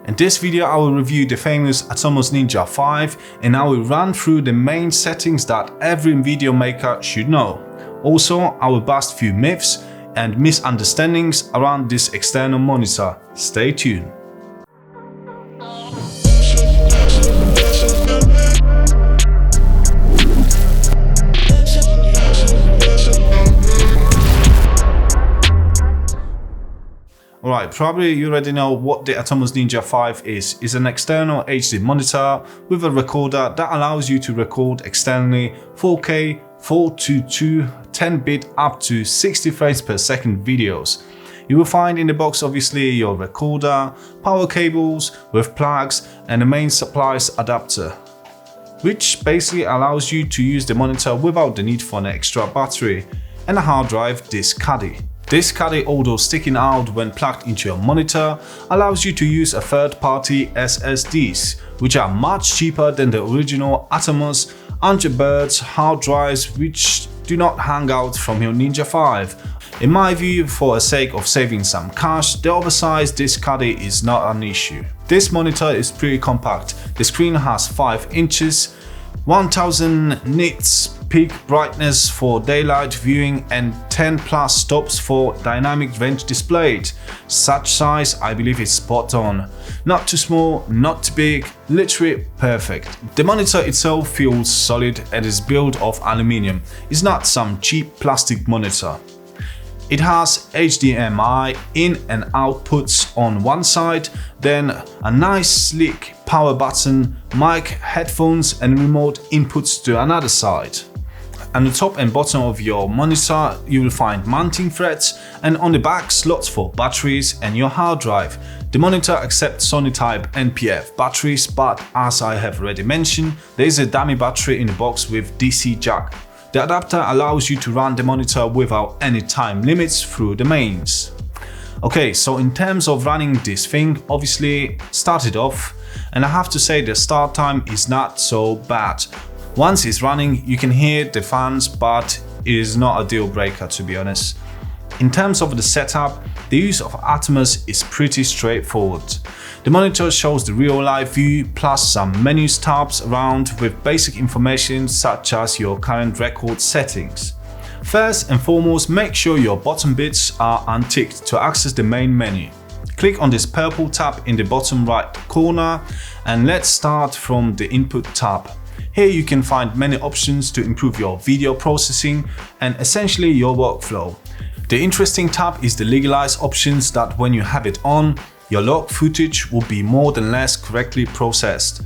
In this video I will review the famous Atomos Ninja V and I will run through the main settings that every video maker should know. Also, I will bust few myths and misunderstandings around this external monitor. Stay tuned. Alright, probably you already know what the Atomos Ninja V is. It's an external HD monitor with a recorder that allows you to record externally 4K, 422, 10-bit up to 60 frames per second videos. You will find in the box obviously your recorder, power cables with plugs and the main supplies adapter, which basically allows you to use the monitor without the need for an extra battery, and a hard drive disk caddy. This caddy, although sticking out when plugged into your monitor, allows you to use a third-party SSDs, which are much cheaper than the original Atomos Underbirds hard drives which do not hang out from your Ninja V. In my view, for the sake of saving some cash, the oversized disk caddy is not an issue. This monitor is pretty compact. The screen has 5 inches, 1000 nits peak brightness for daylight viewing and 10 plus stops for dynamic range displayed. Such size, I believe, is spot on. Not too small, not too big, literally perfect. The monitor itself feels solid and is built of aluminium. It's not some cheap plastic monitor. It has HDMI in and outputs on one side, then a nice sleek power button, mic, headphones and remote inputs to another side. On the top and bottom of your monitor you will find mounting threads, and on the back slots for batteries and your hard drive. The monitor accepts Sony type NPF batteries, but as I have already mentioned, there is a dummy battery in the box with DC jack. The adapter allows you to run the monitor without any time limits through the mains. Okay, so in terms of running this thing, obviously started off, and I have to say the start time is not so bad. Once it's running, you can hear the fans, but it is not a deal breaker, to be honest. In terms of the setup, the use of Atmos is pretty straightforward. The monitor shows the real life view plus some menu tabs around with basic information such as your current record settings. First and foremost, make sure your bottom bits are unticked to access the main menu. Click on this purple tab in the bottom right corner and let's start from the input tab. Here you can find many options to improve your video processing and essentially your workflow. The interesting tab is the legalize options that when you have it on, your log footage will be more than less correctly processed.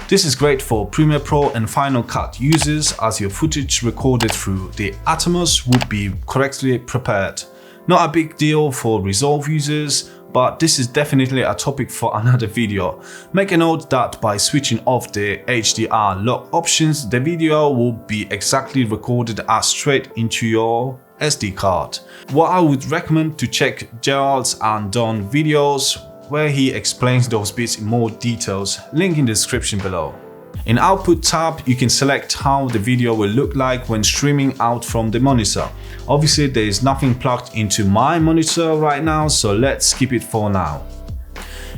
This is great for Premiere Pro and Final Cut users as your footage recorded through the Atomos would be correctly prepared. Not a big deal for Resolve users, but this is definitely a topic for another video. Make a note that by switching off the HDR log options, the video will be exactly recorded as straight into your SD card. What I would recommend to check Gerald's Undone videos where he explains those bits in more details, link in the description below. In Output tab, you can select how the video will look like when streaming out from the monitor. Obviously there is nothing plugged into my monitor right now, so let's skip it for now.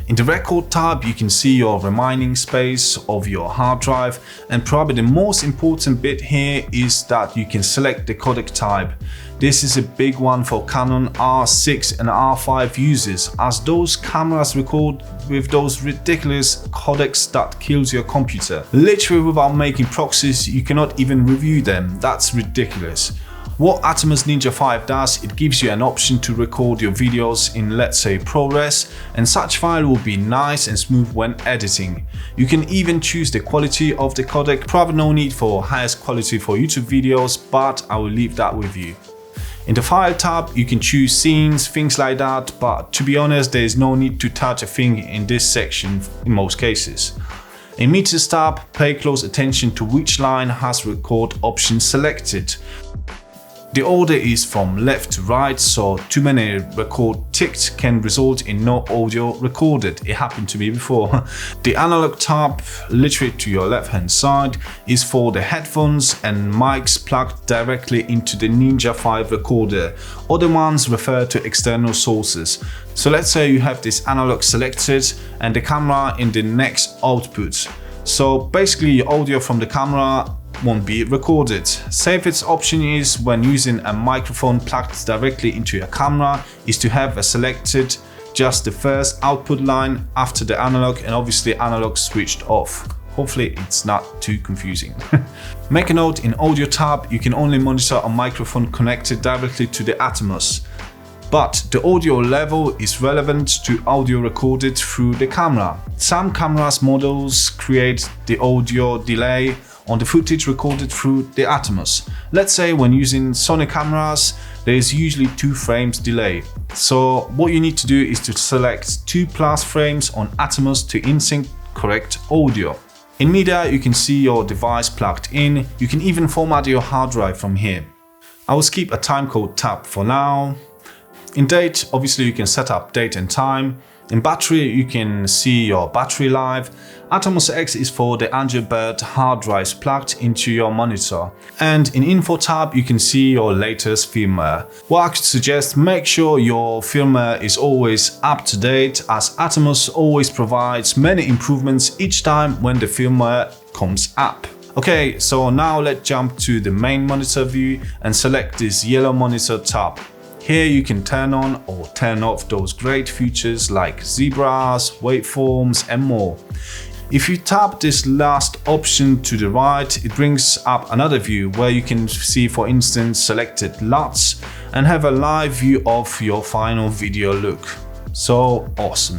In the Record tab, you can see your remaining space of your hard drive, and probably the most important bit here is that you can select the codec type. This is a big one for Canon R6 and R5 users, as those cameras record with those ridiculous codecs that kills your computer. Literally without making proxies, you cannot even review them. That's ridiculous. What Atomos Ninja V does, it gives you an option to record your videos in, let's say, ProRes, and such file will be nice and smooth when editing. You can even choose the quality of the codec. Probably no need for highest quality for YouTube videos, but I will leave that with you. In the File tab, you can choose scenes, things like that, but to be honest, there is no need to touch a thing in this section in most cases. In Meters tab, pay close attention to which line has record option selected. The order is from left to right, so too many record ticked can result in no audio recorded. It happened to me before. The analog tab, literally to your left hand side, is for the headphones and mics plugged directly into the Ninja V recorder. Other ones refer to external sources. So let's say you have this analog selected and the camera in the next output. So basically your audio from the camera won't be recorded. Safest option is when using a microphone plugged directly into your camera is to have a selected just the first output line after the analog and obviously analog switched off. Hopefully it's not too confusing. Make a note, in audio tab you can only monitor a microphone connected directly to the Atmos. But the audio level is relevant to audio recorded through the camera. Some cameras models create the audio delay on the footage recorded through the Atmos. Let's say when using Sony cameras, there is usually 2 frames delay. So what you need to do is to select 2+ frames on Atmos to in-sync correct audio. In media, you can see your device plugged in. You can even format your hard drive from here. I will skip a timecode tab for now. In date, obviously you can set up date and time. In battery, you can see your battery life. Atomos X is for the Android hard drives plugged into your monitor. And in info tab, you can see your latest firmware. What I could suggest, make sure your firmware is always up to date, as Atomos always provides many improvements each time when the firmware comes up. Okay, so now let's jump to the main monitor view and select this yellow monitor tab. Here you can turn on or turn off those great features like zebras, waveforms and more. If you tap this last option to the right, it brings up another view where you can see, for instance, selected LUTs and have a live view of your final video look. So awesome.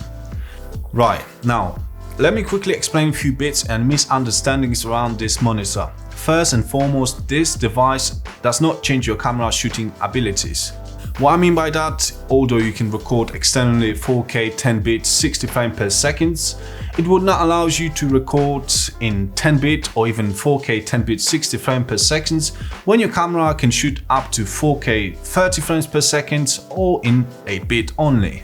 Right, now let me quickly explain a few bits and misunderstandings around this monitor. First and foremost, this device does not change your camera shooting abilities. What I mean by that, although you can record externally 4K 10-bit 60 frames per second, it would not allow you to record in 10-bit or even 4K 10-bit 60 frames per second when your camera can shoot up to 4K 30 frames per second or in 8-bit only.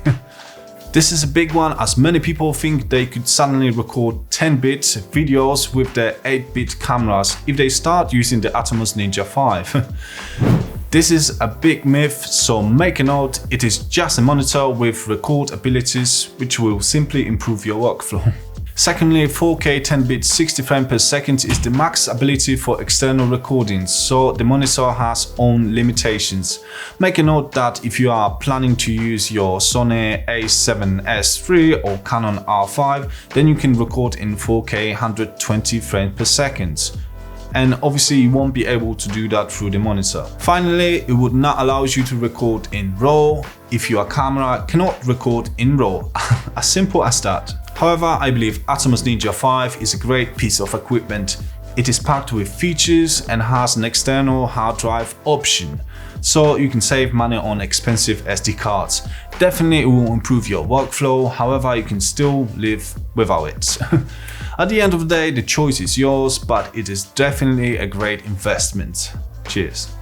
This is a big one, as many people think they could suddenly record 10-bit videos with their 8-bit cameras if they start using the Atmos Ninja V. This is a big myth, so make a note, it is just a monitor with record abilities which will simply improve your workflow. Secondly, 4K 10-bit 60 frames per second is the max ability for external recordings, so the monitor has own limitations. Make a note that if you are planning to use your Sony a7S III or Canon R5, then you can record in 4K 120 frames per second. And obviously you won't be able to do that through the monitor. Finally, it would not allow you to record in RAW if your camera cannot record in RAW. As simple as that. However, I believe Atmos Ninja V is a great piece of equipment. It is packed with features and has an external hard drive option, so you can save money on expensive SD cards. Definitely it will improve your workflow, however you can still live without it. At the end of the day, the choice is yours, but it is definitely a great investment. Cheers.